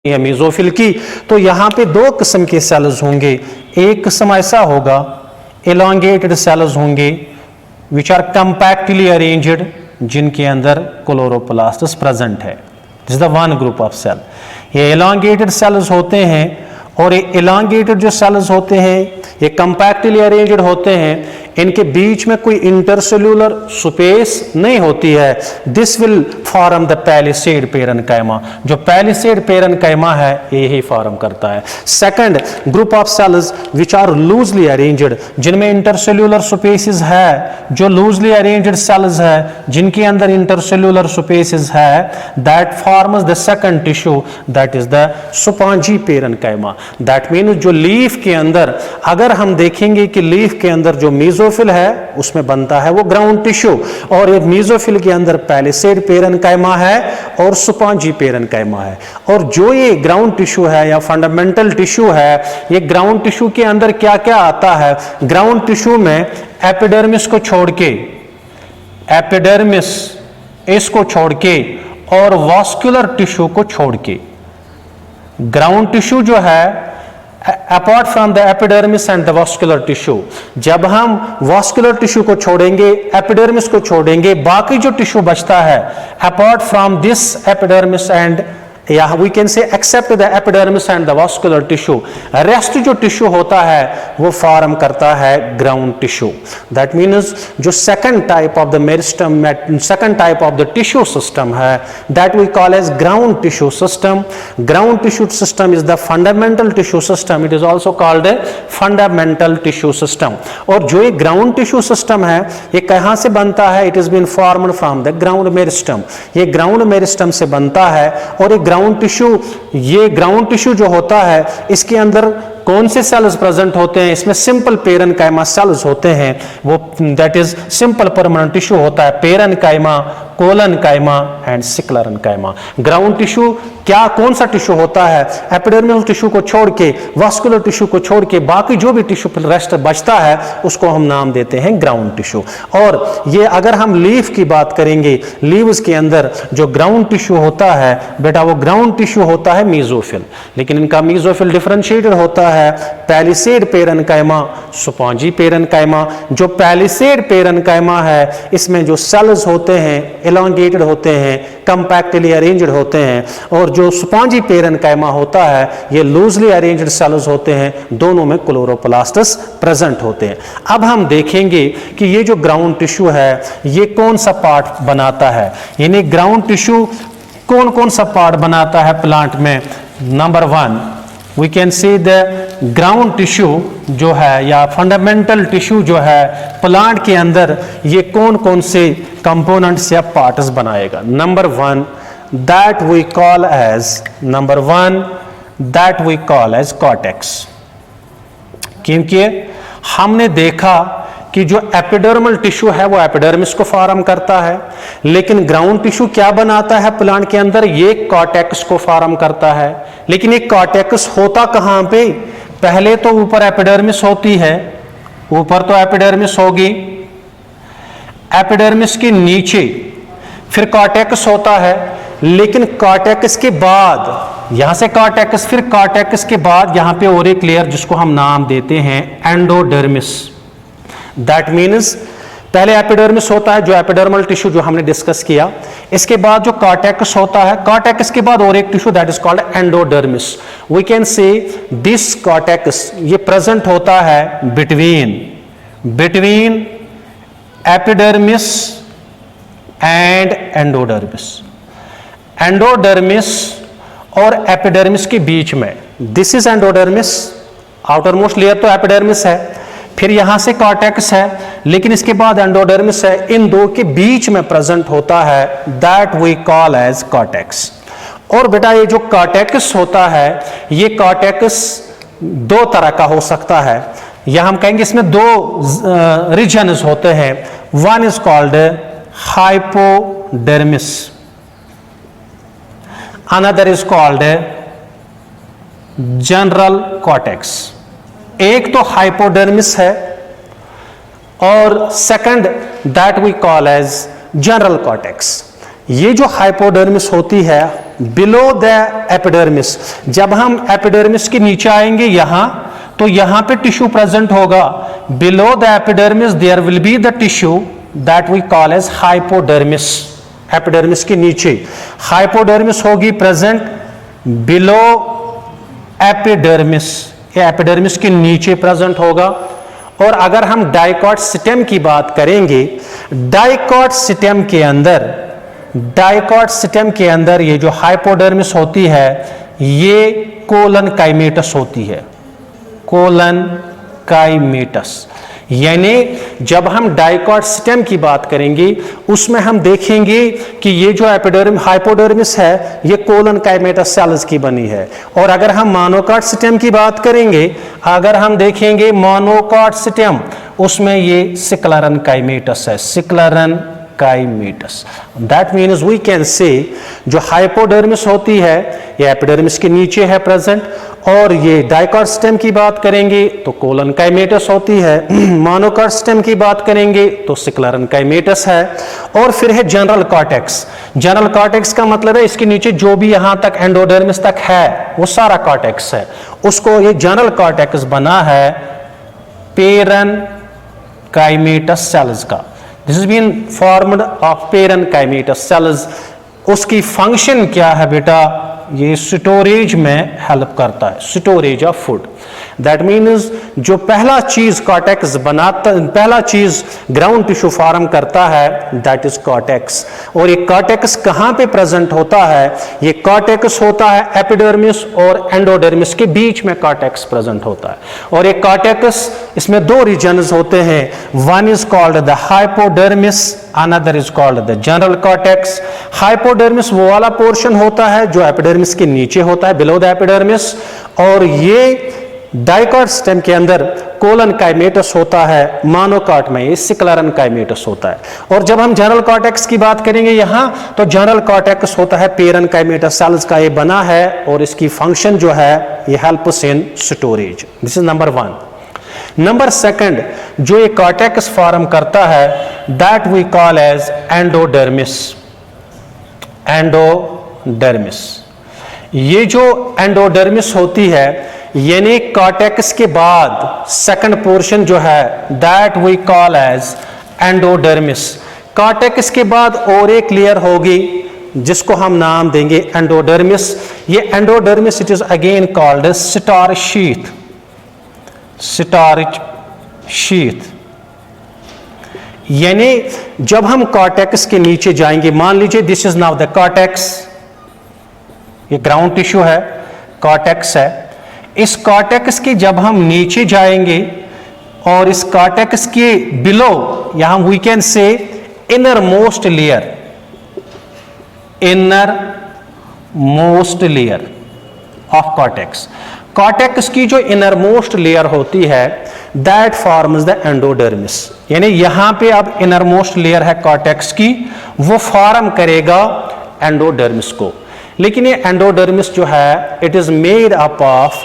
है मेसोफिल की, तो यहां पे दो किस्म के सेल्स होंगे। एक किस्म ऐसा होगा एलोंगेटेड सेल्स होंगे विच आर कंपैक्टली अरेंज्ड, जिनके अंदर क्लोरोप्लास्ट्स प्रेजेंट है। This is the one group of cell. ये एलोंगेटेड सेल्स होते हैं, और ये एलोंगेटेड जो सेल्स होते हैं ये कंपैक्टली अरेंज्ड होते हैं, इनके बीच में कोई इंटरसेल्यूलर स्पेस नहीं होती है। This will form the palisade parenchyma. जो पैलिसेड पेरेन्काइमा है यही फॉर्म करता है। Second group of cells which are loosely arranged, जिनमें इंटरसेल्यूलर स्पेसेस है, जो लूजली अरेंज्ड सेल्स है जिनके अंदर इंटरसेल्यूलर स्पेसेस है, that forms the second tissue, that is the spongy parenchyma. That means जो लीफ के अंदर, अगर हम देखेंगे कि लीफ के अंदर जो मेसोफिल है उसमें बनता है वो ग्राउंड टिश्यू, और ये मेसोफिल के अंदर पैलिसेड पेरेन्काइमा है और स्पॉन्जी पेरेन्काइमा है। और जो ये ग्राउंड टिश्यू है या फंडामेंटल टिश्यू है, ये ग्राउंड टिश्यू के अंदर क्या क्या आता है? ग्राउंड टिश्यू में एपिडर्मिस को छोड़ के, एपिडर्मिस इसको छोड़ के और वास्कुलर टिश्यू को छोड़ के, ग्राउंड टिश्यू जो है apart from the epidermis and the vascular tissue, जब हम वास्कुलर टिश्यू को छोड़ेंगे, एपिडर्मिस को छोड़ेंगे, बाकी जो टिश्यू बचता है apart from this epidermis and या we can say except the epidermis and the vascular tissue, rest जो टिश्यू होता है वो फॉर्म करता है ग्राउंड टिश्यू। दैट मीन्स जो second type of the meristem, second type of the tissue system है, that we call as ground tissue system. Ground tissue system is the fundamental tissue system, it is also called a fundamental tissue system. और जो ये ground tissue system है ये कहां से बनता है? It is been formed from the ground meristem. ये ग्राउंड मेरिस्टम से बनता है। और ये ग्राउंड टिश्यू, ये ग्राउंड टिश्यू जो होता है इसके अंदर कौन से सेल्स प्रेजेंट होते हैं? इसमें सिंपल पेरेन्काइमा सेल्स होते हैं, वो that is simple permanent tissue होता है। Parenchyma, collenchyma and sclerenchyma. Ground tissue क्या, कौन सा टिश्यू होता है? एपिडर्मल टिश्यू को छोड़ के, वास्कुलर टिश्यू को छोड़ के बाकी जो भी टिश्यू रेस्ट बचता है उसको हम नाम देते हैं ग्राउंड टिश्यू। और ये अगर हम लीफ की बात करेंगे, लीव्स के अंदर जो ग्राउंड टिश्यू होता है बेटा वो ग्राउंड टिश्यू होता है मेसोफिल, लेकिन इनका मेसोफिल डिफरेंशिएटेड होता है पैलिसेड पेरेन्काइमा, स्पॉन्जी पेरेन्काइमा। जो पैलिसेड पेरेन्काइमा है इसमें जो सेल्स होते हैं एलोंगेटेड होते हैं, कंपैक्टली अरेंज्ड होते हैं, और जो स्पॉन्जी पेरेन्काइमा होता है ये लूजली अरेंज्ड सेल्स होते हैं, दोनों में क्लोरोप्लास्ट्स प्रेजेंट होते हैं। अब हम देखेंगे कि ये जो ग्राउंड टिश्यू है ये कौन सा पार्ट बनाता है, यानी ग्राउंड टिश्यू कौन कौन सा पार्ट बनाता है प्लांट में। Number one we can see the ground tissue जो है या फंडामेंटल टिश्यू जो है प्लांट के अंदर ये कौन कौन से कंपोनेंट्स या पार्ट्स बनाएगा। Number one that we call as, number one that we call as cortex. क्योंकि हमने देखा कि जो एपिडर्मल टिश्यू है वो एपिडर्मिस को फॉर्म करता है, लेकिन ग्राउंड टिश्यू क्या बनाता है प्लांट के अंदर? ये कॉर्टेक्स को फॉर्म करता है। लेकिन ये कॉर्टेक्स होता कहां पे? पहले तो ऊपर एपिडर्मिस होती है, ऊपर तो एपिडर्मिस होगी, एपिडर्मिस के नीचे फिर कॉर्टेक्स होता है, लेकिन कॉर्टेक्स के बाद यहां से कॉर्टेक्स, फिर कॉर्टेक्स के बाद यहां पे और एक लेयर जिसको हम नाम देते हैं एंडोडर्मिस। दैट मीन्स पहले एपिडर्मिस होता है जो एपिडर्मल टिश्यू जो हमने डिस्कस किया, इसके बाद जो कॉर्टेक्स होता है, कॉर्टेक्स के बाद और एक tissue that is called endodermis. We can say this cortex ये प्रेजेंट होता है between epidermis and endodermis, endodermis और एपिडर्मिस के बीच में, this is endodermis, outermost layer तो एपिडर्मिस है, फिर यहां से कॉर्टेक्स है, लेकिन इसके बाद एंडोडर्मिस है, इन दो के बीच में प्रेजेंट होता है, that we call as cortex. और बेटा ये जो कॉर्टेक्स होता है ये कॉर्टेक्स दो तरह का हो सकता है, या हम कहेंगे इसमें दो रीजन्स होते हैं। One is called hypodermis, another is called general cortex. एक तो हाइपोडर्मिस है और second that we call as general cortex. ये जो हाइपोडर्मिस होती है बिलो द एपिडर्मिस। जब हम एपिडर्मिस के नीचे आएंगे यहां, तो यहां पे टिश्यू प्रेजेंट होगा। Below the epidermis there will be the tissue that we call as hypodermis. Epidermis के नीचे हाइपोडर्मिस होगी प्रेजेंट बिलो एपिडर्मिस, ये एपिडर्मिस के नीचे प्रेजेंट होगा। और अगर हम डाइकॉट स्टेम की बात करेंगे, डाइकॉट स्टेम के अंदर ये जो हाइपोडर्मिस होती है ये कोलन काइमेटस होती है, कोलन काइमेटस। यानी जब हम डाइकॉट स्टेम की बात करेंगे उसमें हम देखेंगे कि ये जो हाइपोडर्मिस है ये कोलन काइमेटस सेल्स की बनी है। और अगर हम मोनोकॉट स्टेम की बात करेंगे, अगर हम देखेंगे मोनोकॉट स्टेम, उसमें ये सिक्लरन काइमेटस है, sclerenchymatous. That means we can say जो हाइपोडर्मिस होती है ये एपिडर्मिस के नीचे है प्रेजेंट, और ये डाइकॉट स्टेम की बात करेंगे तो कोलन काइमेटस होती है, मोनोकॉट स्टेम की बात करेंगे तो सिक्लरन काइमेटस है। और फिर है जनरल कॉर्टेक्स। जनरल कॉर्टेक्स का मतलब है इसके नीचे जो भी यहां तक एंडोडर्मिस तक है वो सारा कॉर्टेक्स है, उसको ये जनरल कॉर्टेक्स बना है पेरन काइमेटस सेल्स का। This is been formed of parenchymatous cells. उसकी फंक्शन क्या है बेटा, ये स्टोरेज में हेल्प करता है, storage of food. That means जो पहला चीज कॉर्टेक्स बनाता, पहला चीज ग्राउंड टिश्यू फॉर्म करता है दैट इज कॉर्टेक्स। और ये कॉर्टेक्स कहां पे प्रेजेंट होता है, ये कॉर्टेक्स होता है एपिडर्मिस और एंडोडर्मिस के बीच में कॉर्टेक्स प्रेजेंट होता है। और ये कॉर्टेक्स, इसमें दो रीजन्स होते हैं, one is called the hypodermis, another is called the general cortex. Hypodermis वो वाला पोर्शन होता है जो एपिडर्मिस के नीचे होता है, बिलो द एपिडर्मिस। और ये डाइकॉट स्टेम के अंदर कोलन काइमेटस होता है, मोनोकॉट में ये सिक्लरन काइमेटस होता है। और जब हम जनरल कॉर्टेक्स की बात करेंगे यहां, तो जनरल कॉर्टेक्स होता है पेरन काइमेटस सेल्स का ये बना है, और इसकी फंक्शन जो है ये helps in storage. This is number one. Number second, जो ये कॉर्टेक्स फॉर्म करता है that we call as endodermis. Endodermis, ये जो एंडोडर्मिस होती है यानी कॉर्टेक्स के बाद सेकंड पोर्शन जो है that we call as endodermis. Cortex के बाद और एक लेयर होगी जिसको हम नाम देंगे एंडोडर्मिस। ये endodermis it is again called starch sheath, starch sheath. यानी जब हम कॉर्टेक्स के नीचे जाएंगे, मान लीजिए this is now the cortex, ये ग्राउंड टिश्यू है, कॉर्टेक्स है। इस कॉर्टेक्स के जब हम नीचे जाएंगे और इस कॉर्टेक्स के बिलो, यहां we can say inner most layer, inner most layer of cortex. Cortex की जो इनर मोस्ट लेयर होती है दैट फॉर्म्स द एंडोडर्मिस। यानी यहां पे अब इनर मोस्ट लेयर है कॉर्टेक्स की, वो फॉर्म करेगा एंडोडर्मिस को। लेकिन ये एंडोडर्मिस जो है it is made up of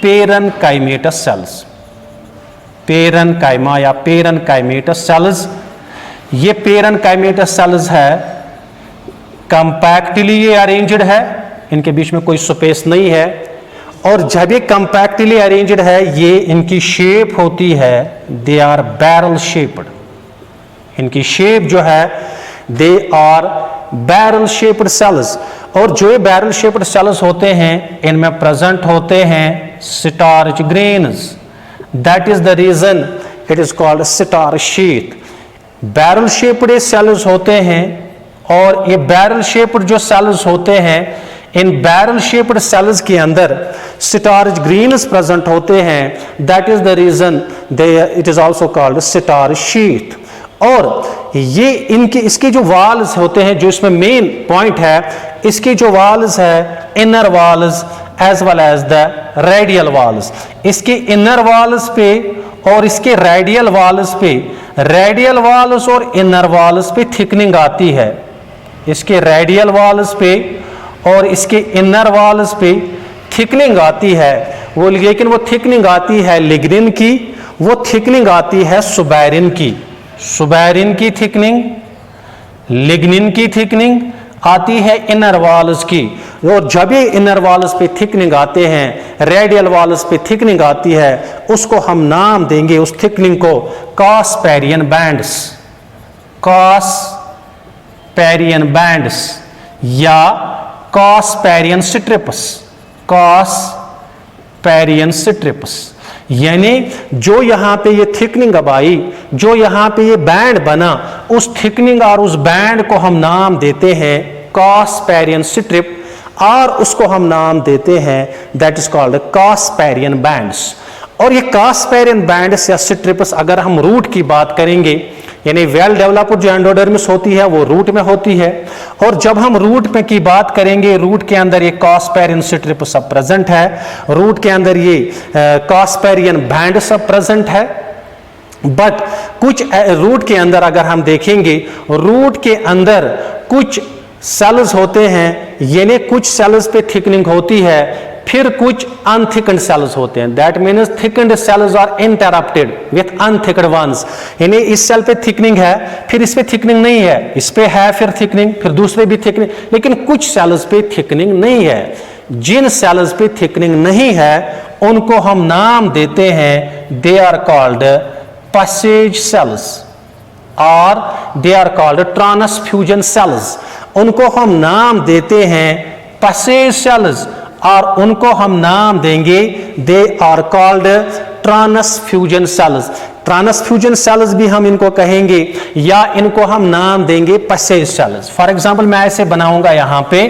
parenchymatous cells, parenchyma या पेरन काइमेटस सेल्स। ये पेरन काइमेटस सेल्स है, कंपैक्टली ये अरेंज्ड है, इनके बीच में कोई स्पेस नहीं है। और जब ये कंपैक्टली अरेंज्ड है, ये इनकी शेप होती है दे आर बैरल शेप्ड। इनकी शेप जो है they are barrel shaped cells. और जो ये बैरल शेप्ड सेल्स होते हैं इनमें प्रेजेंट होते हैं starch grains. That is the reason it is called starch sheath. Barrel shaped cells होते हैं, और ये बैरल शेप्ड जो सेल्स होते हैं, इन बैरल शेप्ड सेल्स के अंदर स्टार्च ग्रेन्स प्रेजेंट होते हैं। That is the reason it is also called starch sheath. और ये इनके इसके जो वाल्स होते हैं, जो इसमें मेन पॉइंट है, इसके जो वाल्स है inner walls as well as the radial walls. इसके इनर वाल्स पे और इसके रेडियल वाल्स पे, रेडियल वाल्स और इनर वाल्स पे थिकनिंग आती है। इसके रेडियल वाल्स पे और इसके इनर वाल्स पे थिकनिंग आती है वो, लेकिन वो थिकनिंग आती है लिग्निन की, वो थिकनिंग आती है सुबैरिन की। सुबैरिन की थिकनिंग, लिग्निन की थिकनिंग आती है इनर वाल्स की। और जब ये इनर वॉल्स पे थिकनिंग आते हैं, रेडियल वॉल्स पे थिकनिंग आती है, उसको हम नाम देंगे उस थिकनिंग को कास्पेरियन बैंड्स, कास्पेरियन बैंड्स या कास्पेरियन स्ट्रिप्स, कास्पेरियन स्ट्रिप्स। यानी जो यहां पे ये थिकनिंग अब आई, जो यहां पे ये बैंड बना, उस थिकनिंग और उस बैंड को हम नाम देते हैं कास्पेरियन स्ट्रिप, और उसको हम नाम देते हैं दैट इज कॉल्ड कास्पेरियन बैंड्स। और ये कास्पेरियन बैंड्स या स्ट्रिप्स, अगर हम रूट की बात करेंगे, यानी वेल डेवलप्ड जो एंडोडर्मिस होती है वो रूट में होती है, और जब हम रूट में की बात करेंगे, रूट के अंदर ये कास्पेरियन स्ट्रिप सब प्रेजेंट है, रूट के अंदर ये कास्पेरियन बैंड सब प्रेजेंट है। बट कुछ रूट के अंदर अगर हम देखेंगे, रूट के अंदर कुछ सेल्स होते हैं, यानी कुछ सेल्स पे थिकनिंग होती है, फिर कुछ अनथिकन्ड सेल्स होते हैं। That means thickened cells are interrupted with unthickened ones. यानी इस सेल पे थिकनिंग है, फिर इस पे थिकनिंग नहीं है, इस पे है फिर थिकनिंग, फिर दूसरे भी थिकनिंग, लेकिन कुछ सेल्स पे थिकनिंग नहीं है। जिन सेल्स पे थिकनिंग नहीं है उनको हम नाम देते हैं, they are called passage cells और they are called transfusion cells. उनको हम नाम देते हैं पैसेज सेल्स, और उनको हम नाम देंगे they are called transfusion cells. Transfusion cells भी हम इनको कहेंगे, या इनको हम नाम देंगे पैसेज सेल्स। फॉर एग्जांपल मैं ऐसे बनाऊंगा यहां पे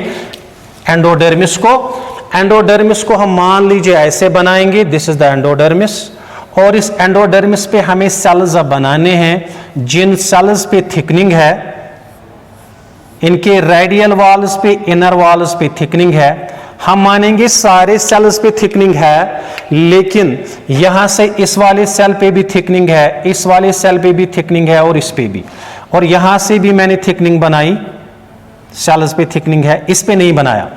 एंडोडर्मिस को, एंडोडर्मिस को हम मान लीजिए ऐसे बनाएंगे, दिस इज द एंडोडर्मिस, और इस एंडोडर्मिस पे हमें सेल्स अब बनाने हैं जिन सेल्स पे थिकनिंग है, इनके रेडियल वॉल्स पे, इनर वॉल्स पे थिकनिंग है। हम मानेंगे सारे सेल्स पे थिकनिंग है, लेकिन यहां से इस वाले सेल पे भी थिकनिंग है, इस वाले सेल पे भी थिकनिंग है, और इस पे भी, और यहां से भी मैंने थिकनिंग बनाई, सेल्स पे थिकनिंग है, इस पे नहीं बनाया,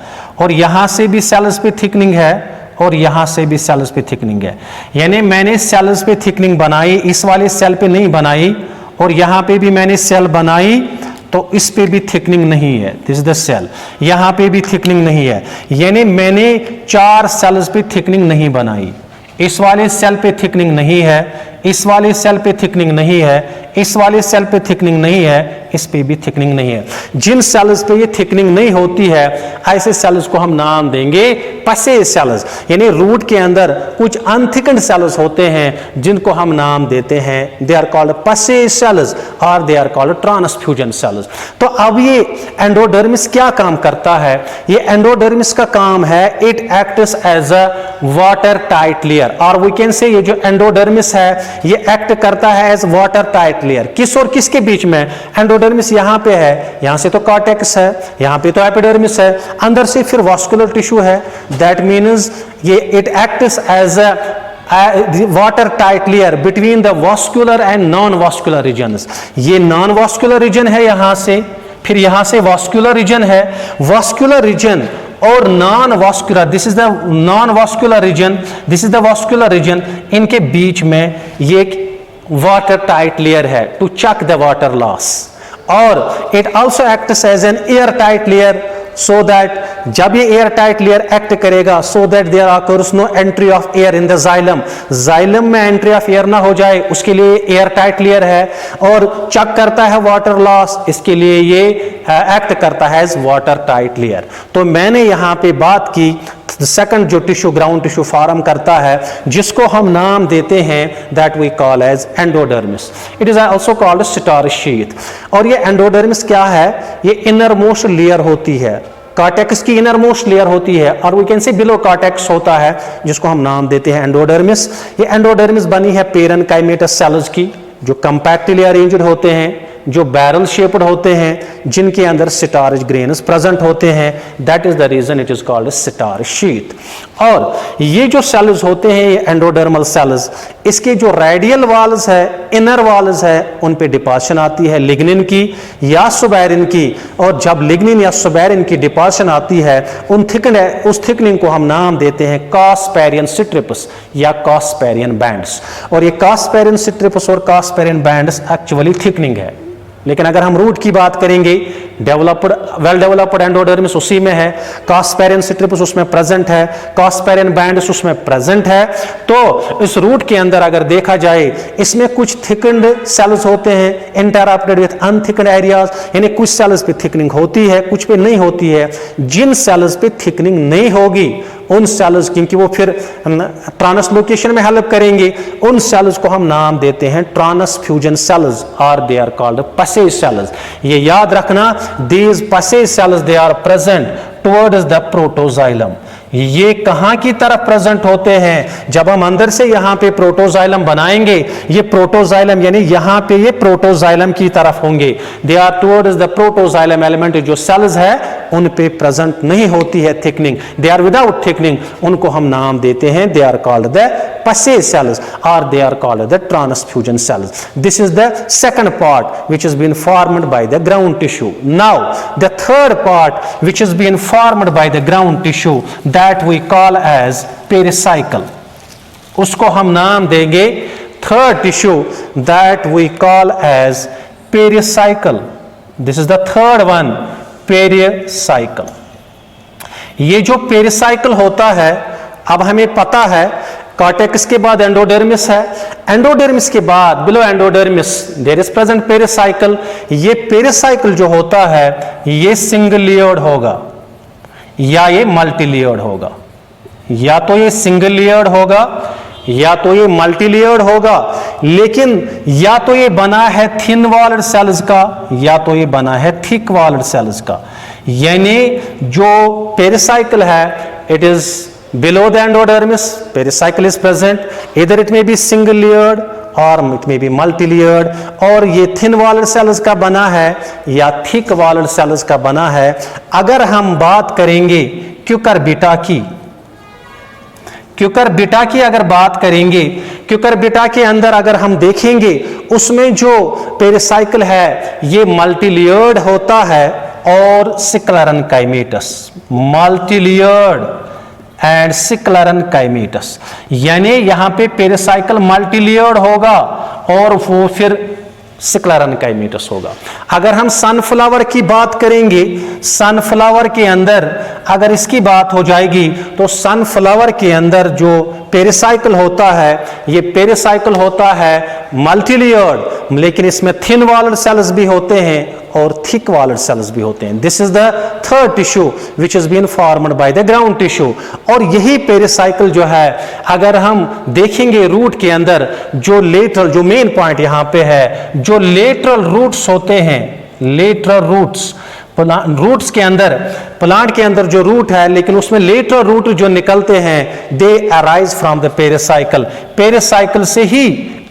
और यहां से भी सेल्स पे थिकनिंग है, और यहां से भी सेल्स पे थिकनिंग है। यानी मैंने सेल्स पे थिकनिंग बनाई, इस वाले सेल पे नहीं बनाई, और यहां पे भी मैंने सेल बनाई, तो इस पे भी थिकनिंग नहीं है, दिस इज द सेल, यहां पे भी थिकनिंग नहीं है। यानी मैंने 4 सेल्स पे थिकनिंग नहीं बनाई, इस वाले सेल पे थिकनिंग नहीं है, इस वाले सेल पे थिकनिंग नहीं है, इस वाले सेल पे थिकनिंग नहीं है, इस पे भी थिकनिंग नहीं है। जिन सेल्स पे ये थिकनिंग नहीं होती है, ऐसे सेल्स को हम नाम देंगे पैसेज सेल्स। यानी रूट के अंदर कुछ अनथिकन्ड सेल्स होते हैं जिनको हम नाम देते हैं, they are called passage cells और they are called transfusion cells. तो अब ये एंडोडर्मिस क्या काम करता है? ये एंडोडर्मिस का काम है, it acts as a water tight layer, और वी कैन से ये जो एंडोडर्मिस है ये एक्ट करता है एज वाटर टाइट लेयर। किस और किसके बीच में? एंडोडर्मिस यहां पे है, यहां से तो कॉर्टेक्स है, यहां पे तो एपिडर्मिस है, अंदर से फिर वास्कुलर टिश्यू है। दैट मीन्स ये it acts as a water tight layer between the vascular and non vascular regions. ये नॉन वास्कुलर रीजन है यहां से, फिर यहां से वास्कुलर रीजन है, वास्कुलर रीजन और non vascular, this is the non vascular region, this is the vascular region, इनके बीच में ये एक वाटर टाइट लेयर है to check the water loss. और it also acts as an air tight layer, so that जब ये air tight layer act करेगा, so that there occurs no entry of air in the xylem, xylem में entry of air ना हो जाए, उसके लिए एयर टाइट लेयर है। और चेक करता है वाटर लॉस, इसके लिए ये एक्ट करता है एज वाटर टाइट लेयर। तो मैंने यहां पे बात की सेकंड जो टिश्यू ग्राउंड टिश्यू फॉर्म करता है, जिसको हम नाम देते हैं that we call as endodermis. It is also called star sheath. और ये एंडोडर्मिस क्या है? ये इनर मोस्ट लेयर होती है, कॉर्टेक्स की इनर मोस्ट लेयर होती है, और we can say below cortex होता है, जिसको हम नाम देते हैं एंडोडर्मिस। ये एंडोडर्मिस बनी है पेरेनकाइमेटस सेल्स की, जो कंपैक्टली अरेंज्ड होते हैं, जो बैरल शेप्ड होते हैं, जिनके अंदर स्टार्च ग्रेन्स प्रेजेंट होते हैं। That is the reason it is called star sheath. और ये जो सेल्स होते हैं, ये एंडोडर्मल सेल्स, इसके जो रेडियल वॉल्स है, इनर वॉल्स है, उन पे डिपोजिशन आती है लिग्निन की या सुबेरिन की। और जब लिग्निन या सुबेरिन की डिपोजिशन आती है, उस थिकनिंग को हम नाम देते हैं कास्पेरियन स्ट्रिप्स या कास्पेरियन बैंड्स। और ये कास्पेरियन स्ट्रिप्स और कास्पेरियन बैंड्स एक्चुअली थिकनिंग है, लेकिन अगर हम रूट की बात करेंगे, डेवलप्ड वेल डेवलप्ड एंडोडर्मिस उसी में है, कास्पेरियन स्ट्रिप्स उसमें प्रेजेंट है, कास्पेरियन बैंड्स उसमें प्रेजेंट है। तो इस रूट के अंदर अगर देखा जाए, इसमें कुछ थिकन्ड सेल्स होते हैं इंटरप्टेड विथ अनथिकन्ड एरियाज, यानी कुछ सेल्स पे थिकनिंग होती है, कुछ पे नहीं होती है। जिन सेल्स पे थिकनिंग नहीं होगी उन सेल्स, क्योंकि वो फिर ट्रांसलोकेशन में हेल्प करेंगे, उन सेल्स को हम नाम देते हैं ट्रांसफ्यूजन सेल्स, और they are called passage cells. ये याद रखना, these passage cells they are present towards the protoxylem. ये कहां की तरफ प्रेजेंट होते हैं? जब हम अंदर से यहां पे प्रोटोजाइलम बनाएंगे, ये प्रोटोजाइलम यानी यहां पे ये प्रोटोजाइलम की तरफ होंगे। They are towards the protoxylem element. जो सेल्स है उन पे प्रेजेंट नहीं होती है thickening, they are without thickening, उनको हम नाम देते हैं, they are called the passage cells और they are called the transfusion cells. This is the second part which has been formed by the ground tissue. Now the third part which has been formed by the ground tissue that we call as pericycle. उसको हम नाम देंगे third tissue that we call as pericycle. This is the third one, pericycle. ये जो pericycle होता है, अब हमें पता है कॉर्टेक्स के बाद एंडोडर्मिस है, एंडोडर्मिस के बाद below endodermis there is present pericycle. ये पेरिसाइकल जो होता है ये सिंगल लेयर्ड होगा या ये मल्टी लेयर्ड होगा, या तो ये सिंगल लेयर्ड होगा या तो ये मल्टी लेयर्ड होगा, लेकिन या तो ये बना है थिन वॉल्ड सेल्स का या तो ये बना है थिक वॉल्ड सेल्स का। यानी जो पेरिसाइकल है it is below the endodermis, pericycle is present, either it may be single layered or it may be multi layered, और ये thin walled cells का बना है या thick walled cells का बना है। अगर हम बात करेंगे क्यूकरबिटा की, क्यूकरबिटा की अगर बात करेंगे, क्यूकरबिटा के अंदर अगर हम देखेंगे उसमें जो पेरिसाइकल है ये मल्टी लेयर्ड होता है और सिक्लरन काइमेटस, मल्टी लेयर्ड एंड सिक्लरन काइमेटस, यानी यहां पे पेरिसाइकल मल्टीलेयर्ड होगा और वो फिर सिक्लरन काइमेटस होगा। अगर हम सनफ्लावर की बात करेंगे, सनफ्लावर के अंदर अगर इसकी बात हो जाएगी तो सनफ्लावर के अंदर जो पेरिसाइकल होता है ये पेरिसाइकल होता है मल्टीलेयर्ड, लेकिन इसमें थिन वॉल्ड सेल्स भी होते हैं और थिक वॉल्ड सेल्स भी होते हैं। This is the third tissue which is been formed by the ground tissue. और यही पेरिसाइकल जो है अगर हम देखेंगे रूट के अंदर जो लेटरल, जो मेन पॉइंट यहां पे है, जो लेटरल रूट्स होते हैं, लेटरल रूट्स रूट्स के अंदर, प्लांट के अंदर जो रूट है लेकिन उसमें लेटरल रूट जो निकलते हैं दे arise from the pericycle, pericycle से ही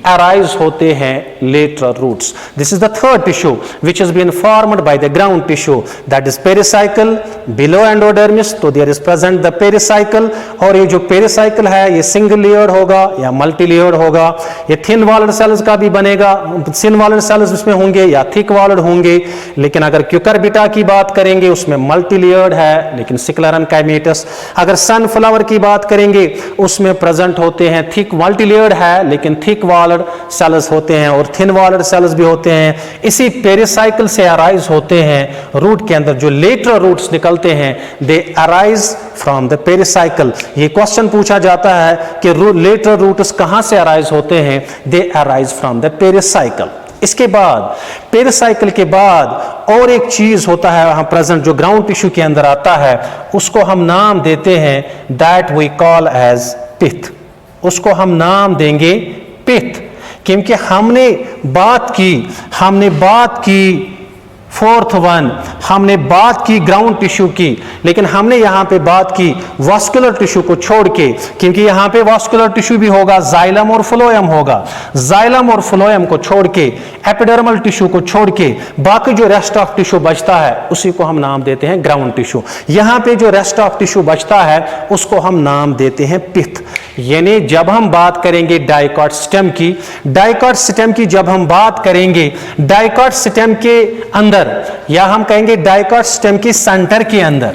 arise होते हैं lateral roots. This is the third tissue which has been formed by the ground tissue, that is pericycle below endodermis. तो there is present the pericycle, और ये जो pericycle है ये single layered होगा या multi layered होगा। ये thin walled cells का भी बनेगा, thin walled cells उसमें होंगे या thick walled होंगे, लेकिन अगर क्यूकरबिटा की बात करेंगे उसमें multi layered है लेकिन सिक्लरन काइमेटस। अगर सनफ्लावर की बात करेंगे उसमें प्रेजेंट होते हैं थिक मल्टी लेयर्ड है लेकिन थिक वॉल्ड सेल्स होते हैं और थिन वॉल्ड सेल्स भी होते हैं। इसी पेरिसाइकल से अराइज होते हैं रूट के अंदर जो लेटरल रूट्स निकलते हैं, दे अराइज फ्रॉम द पेरिसाइकल। ये क्वेश्चन पूछा जाता है कि लेटरल रूट्स कहां से अराइज होते हैं, दे अराइज फ्रॉम द पेरिसाइकल। इसके बाद पेरिसाइकल के बाद और एक चीज होता है वहां प्रेजेंट जो ग्राउंड टिश्यू के अंदर आता है, उसको हम नाम देते हैं दैट वी कॉल एज पिथ। उसको हम नाम देंगे पिथ, क्योंकि हमने बात की फोर्थ वन, हमने बात की ग्राउंड टिश्यू की, लेकिन हमने यहां पे बात की वास्कुलर टिश्यू को छोड़ के, क्योंकि यहां पे वास्कुलर टिश्यू भी होगा, जाइलम और फ्लोएम होगा। जाइलम और फ्लोएम को छोड़ के, एपिडर्मल टिश्यू को छोड़ के बाकी जो रेस्ट ऑफ टिश्यू बचता है उसी को हम नाम देते हैं ग्राउंड टिश्यू। यहां पे जो रेस्ट ऑफ टिश्यू बचता है उसको हम नाम देते हैं पिथ। यानी जब हम बात करेंगे डाइकॉट स्टेम की, डाइकॉट स्टेम की जब हम बात करेंगे, डाइकॉट स्टेम के अंदर या हम कहेंगे डाइकॉट स्टेम की सेंटर के अंदर,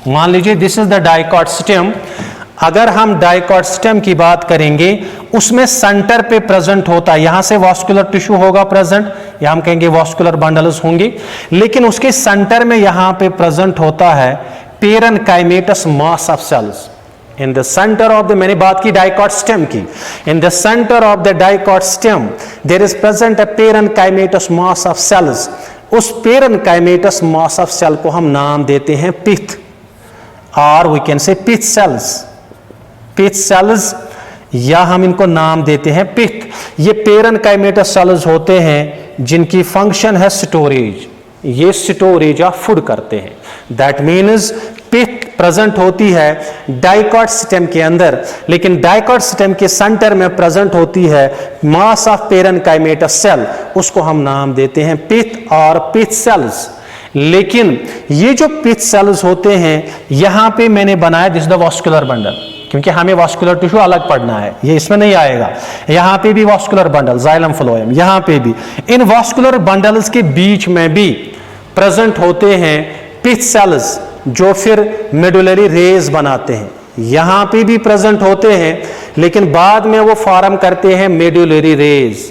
मान लीजिए this is the dicot stem. अगर हम डाइकॉट स्टेम की बात करेंगे, उसमें सेंटर पे प्रेजेंट होता है, यहां से वास्कुलर टिश्यू होगा प्रेजेंट, या हम कहेंगे वास्कुलर बंडल्स होंगे, लेकिन उसके सेंटर में यहां पे प्रेजेंट होता है parenchymatous mass of cells. In the centre of the, मैंने बात की डाइकॉट स्टेम की, in the centre of the dicot stem there is present a parenchymatous mass of cells. उस पेरेनकाइमेटस मास ऑफ सेल को हम नाम देते हैं पिथ, और वी कैन से पिथ सेल्स, पिथ सेल्स, या हम इनको नाम देते हैं पिथ। ये पेरेनकाइमेटस सेल्स होते हैं जिनकी फंक्शन है स्टोरेज, ये स्टोरेज ऑफ फूड करते हैं। दैट मीन्स पिथ प्रेजेंट होती है डाइकॉट स्टेम के अंदर, लेकिन डाइकॉट स्टेम के सेंटर में प्रेजेंट होती है मास ऑफ पेरेनकाइमेटस सेल, उसको हम नाम देते हैं पिथ और पिथ सेल्स। लेकिन ये जो पिथ सेल्स होते हैं, यहां पे मैंने बनाया दिस द वास्कुलर बंडल, क्योंकि हमें वास्कुलर टिश्यू अलग पढ़ना है, ये इसमें नहीं आएगा। यहां पे भी वास्कुलर बंडल, जाइलम फ्लोएम, यहां पे भी। इन वास्कुलर बंडल्स के बीच में भी प्रेजेंट होते हैं पिथ सेल्स, जो फिर मेडुलरी रेज बनाते हैं। यहां पे भी प्रेजेंट होते हैं, लेकिन बाद में वो फॉर्म करते हैं मेडुलरी रेज।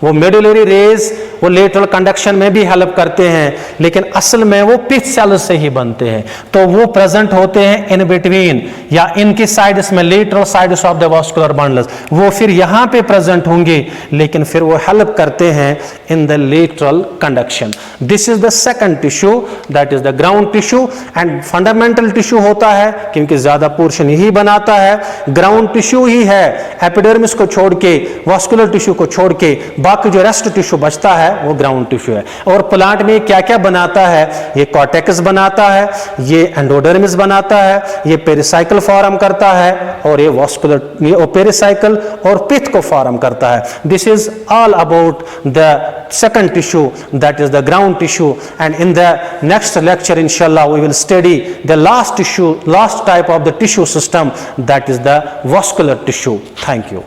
वो मेडुलरी रेज वो लेटरल कंडक्शन में भी हेल्प करते हैं, लेकिन असल में वो पिथ सेल्स से ही बनते हैं। तो वो प्रेजेंट होते हैं इन बिटवीन या इनके साइड्स में, lateral sides of the vascular bundles. वो फिर यहां पे प्रेजेंट होंगे, लेकिन फिर वो हेल्प करते हैं in the lateral conduction. This is the second tissue, that is the ground tissue. And fundamental tissue होता है, क्योंकि ज्यादा पोर्शन यही बनाता है, ग्राउंड टिश्यू ही है। एपिडर्मिस को छोड़ के, वास्कुलर टिश्यू को छोड़ के, बाकी जो रेस्ट टिश्यू बचता है वो ग्राउंड टिश्यू है। और प्लांट में क्या क्या बनाता है? ये कॉर्टेक्स बनाता है, ये एंडोडर्मिस बनाता है, ये पेरिसाइकल फॉर्म करता है, और ये वास्कुलर, ये पेरिसाइकल और पिथ को फॉर्म करता है। This is all about the second tissue, that is the ground tissue. And in the next lecture, inshallah, we will study the last tissue, last type of the tissue system, that is the vascular tissue. Thank you.